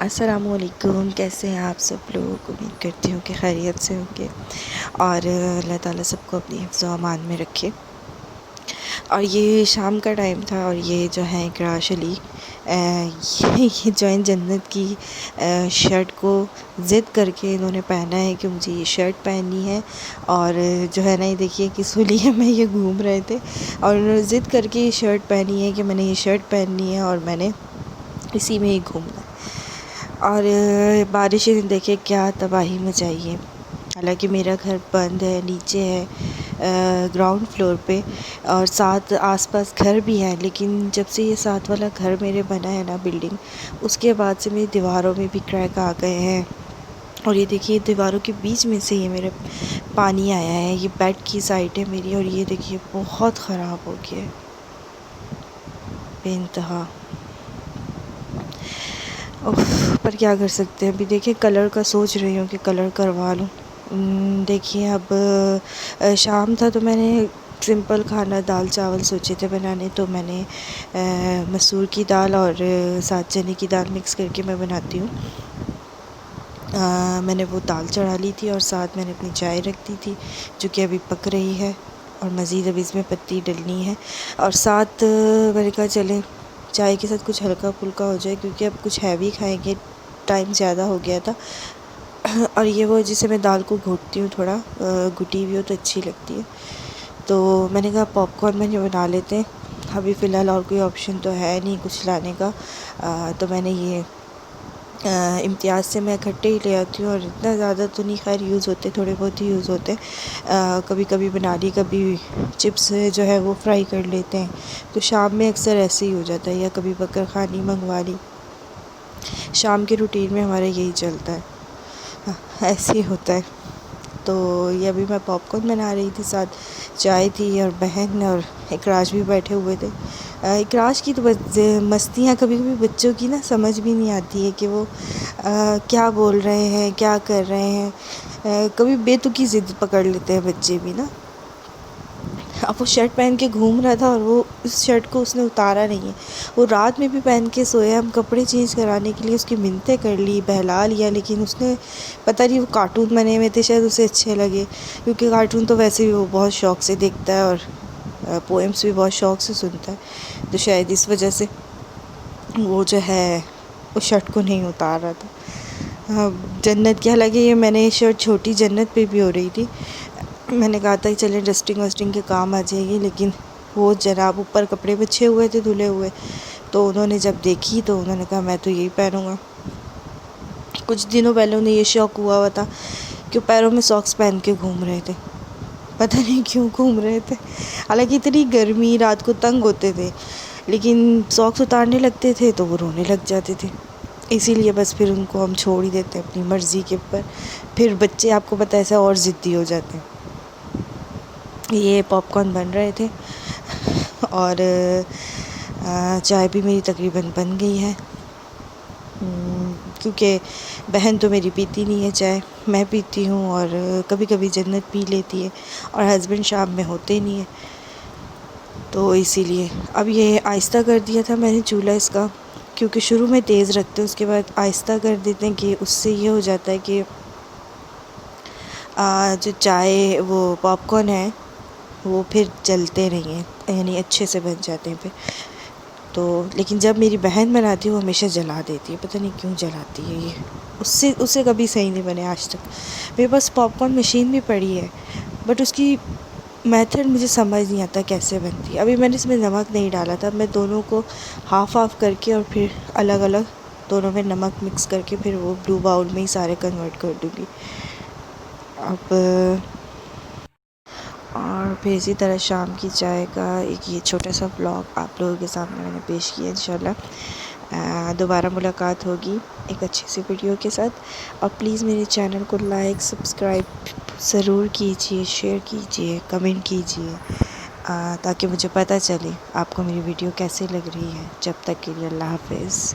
السلام علیکم، کیسے ہیں آپ سب لوگ؟ امید کرتی ہوں کہ خیریت سے ہوں گے اور اللہ تعالیٰ سب کو اپنی حفظ و امان میں رکھے۔ اور یہ شام کا ٹائم تھا اور یہ جو ہے اقراء علی یہ جوائن جنت کی شرٹ کو ضد کر کے انہوں نے پہنا ہے کہ مجھے یہ شرٹ پہننی ہے، اور جو ہے نا یہ دیکھیے کس لیے میں یہ گھوم رہے تھے اور انہوں نے ضد کر کے یہ شرٹ پہنی ہے کہ میں نے یہ شرٹ پہننی ہے اور میں نے اسی میں ہی گھومنا ہے۔ اور بارش نے دیکھے کیا تباہی مچائی ہے۔ حالانکہ میرا گھر بند ہے، نیچے ہے گراؤنڈ فلور پہ، اور ساتھ آس پاس گھر بھی ہیں، لیکن جب سے یہ ساتھ والا گھر میرے بنا ہے نا بلڈنگ، اس کے بعد سے میری دیواروں میں بھی کریک آ گئے ہیں۔ اور یہ دیکھیے دیواروں کے بیچ میں سے یہ میرے پانی آیا ہے، یہ بیڈ کی سائڈ ہے میری، اور یہ دیکھیے بہت خراب ہو گیا ہے بے انتہا۔ پر کیا کر سکتے ہیں، ابھی دیکھیں کلر کا سوچ رہی ہوں کہ کلر کروا لوں۔ دیکھیے اب شام تھا تو میں نے سمپل کھانا دال چاول سوچے تھے بنانے، تو میں نے مسور کی دال اور ساتھ چنے کی دال مکس کر کے میں بناتی ہوں۔ میں نے وہ دال چڑھا لی تھی اور ساتھ میں نے اپنی چائے رکھ دی تھی جو کہ ابھی پک رہی ہے، اور مزید ابھی اس میں پتی ڈلنی ہے، اور ساتھ میں نے کہا چلیں چائے کے ساتھ کچھ ہلکا پھلکا ہو جائے، کیونکہ اب کچھ ہیوی کھائیں گے، ٹائم زیادہ ہو گیا تھا۔ اور یہ وہ جسے میں دال کو گھوٹتی ہوں، تھوڑا گھٹی ہوئی ہو تو اچھی لگتی ہے، تو میں نے کہا پاپ کارن میں بنا لیتے ہیں، ابھی فی الحال اور کوئی آپشن تو ہے نہیں کچھ لانے کا، تو میں نے یہ امتیاز سے میں اکٹھے ہی لے آتی ہوں، اور اتنا زیادہ تو نہیں خیر یوز ہوتے، تھوڑے بہت ہی یوز ہوتے ہیں، کبھی کبھی بنا لی، کبھی چپس جو ہے وہ فرائی کر لیتے ہیں، تو شام میں اکثر ایسے ہی ہو جاتا ہے، یا کبھی بکر خانی منگوا لی، شام کے روٹین میں ہمارا یہی چلتا ہے، ایسے ہی ہوتا ہے۔ تو یہ ابھی میں پاپ کارن بنا رہی تھی، ساتھ چائے تھی، اور بہن اور اقراش بھی بیٹھے ہوئے تھے۔ اقراش کی تو مستیاں کبھی کبھی بچوں کی نا سمجھ بھی نہیں آتی ہے کہ وہ کیا بول رہے ہیں، کیا کر رہے ہیں، کبھی بے تکی ضد پکڑ لیتے ہیں بچے بھی نا۔ اب وہ شرٹ پہن کے گھوم رہا تھا اور وہ اس شرٹ کو اس نے اتارا نہیں ہے، وہ رات میں بھی پہن کے سویا، ہم کپڑے چینج کرانے کے لیے اس کی منتیں کر لی، بہلا لیا، لیکن اس نے پتہ نہیں، وہ کارٹون بنے ہوئے تھے شاید اسے اچھے لگے، کیونکہ کارٹون تو ویسے بھی وہ بہت شوق سے دیکھتا ہے اور پوئمس بھی بہت شوق سے سنتا ہے، تو شاید اس وجہ سے وہ جو ہے اس شرٹ کو نہیں اتار رہا تھا۔ جنت کی، حالانکہ یہ میں نے یہ شرٹ چھوٹی جنت پہ بھی ہو رہی تھی، میں نے کہا تھا کہ چلیں ڈسٹنگ وسٹنگ کے کام آ جائے گی، لیکن وہ جناب اوپر کپڑے بچھے ہوئے تھے دھلے ہوئے، تو انہوں نے جب دیکھی تو انہوں نے کہا میں تو یہی پہنوں گا۔ کچھ دنوں پہلے انہیں یہ شوق ہوا تھا کہ وہ پیروں میں ساکس پہن کے گھوم رہے تھے، پتہ نہیں کیوں گھوم رہے تھے، حالانکہ اتنی گرمی، رات کو تنگ ہوتے تھے، لیکن ساکس اتارنے لگتے تھے تو وہ رونے لگ جاتے تھے، اسی لیے بس پھر ان کو ہم چھوڑ ہی دیتے ہیں اپنی مرضی کے اوپر، پھر بچے آپ کو پتہ ہے ایسا اور ضدی ہو جاتے ہیں۔ یہ پاپ کارن بن رہے تھے، اور چائے بھی میری تقریباً بن گئی ہے، کیونکہ بہن تو میری پیتی نہیں ہے چائے، میں پیتی ہوں، اور کبھی کبھی جنت پی لیتی ہے، اور ہسبینڈ شام میں ہوتے نہیں ہیں، تو اسی لیے اب یہ آہستہ کر دیا تھا میں نے چولہا اس کا، کیونکہ شروع میں تیز رکھتے ہیں، اس کے بعد آہستہ کر دیتے ہیں، کہ اس سے یہ ہو جاتا ہے کہ جو چائے وہ پاپ کارن ہے وہ پھر جلتے نہیں ہیں، یعنی اچھے سے بن جاتے ہیں پھر، تو لیکن جب میری بہن بناتی ہے وہ ہمیشہ جلا دیتی ہے، پتہ نہیں کیوں جلاتی ہے یہ، اس سے کبھی صحیح نہیں بنے آج تک۔ میرے پاس پاپ کارن مشین بھی پڑی ہے، بٹ اس کی میتھڈ مجھے سمجھ نہیں آتا کیسے بنتی ہے۔ ابھی میں نے اس میں نمک نہیں ڈالا تھا، میں دونوں کو ہاف ہاف کر کے اور پھر الگ الگ دونوں میں نمک مکس کر کے پھر وہ بلو باؤل میں ہی سارے کنورٹ کر دوں گی اب۔ اور پھر اسی طرح شام کی چائے کا ایک یہ چھوٹا سا ولاگ آپ لوگوں کے سامنے میں نے پیش کیا، انشاءاللہ دوبارہ ملاقات ہوگی ایک اچھی سی ویڈیو کے ساتھ، اور پلیز میرے چینل کو لائک سبسکرائب ضرور کیجیے، شیئر کیجیے، کمنٹ کیجیے، تاکہ مجھے پتہ چلے آپ کو میری ویڈیو کیسے لگ رہی ہے۔ جب تک کے لیے اللہ حافظ۔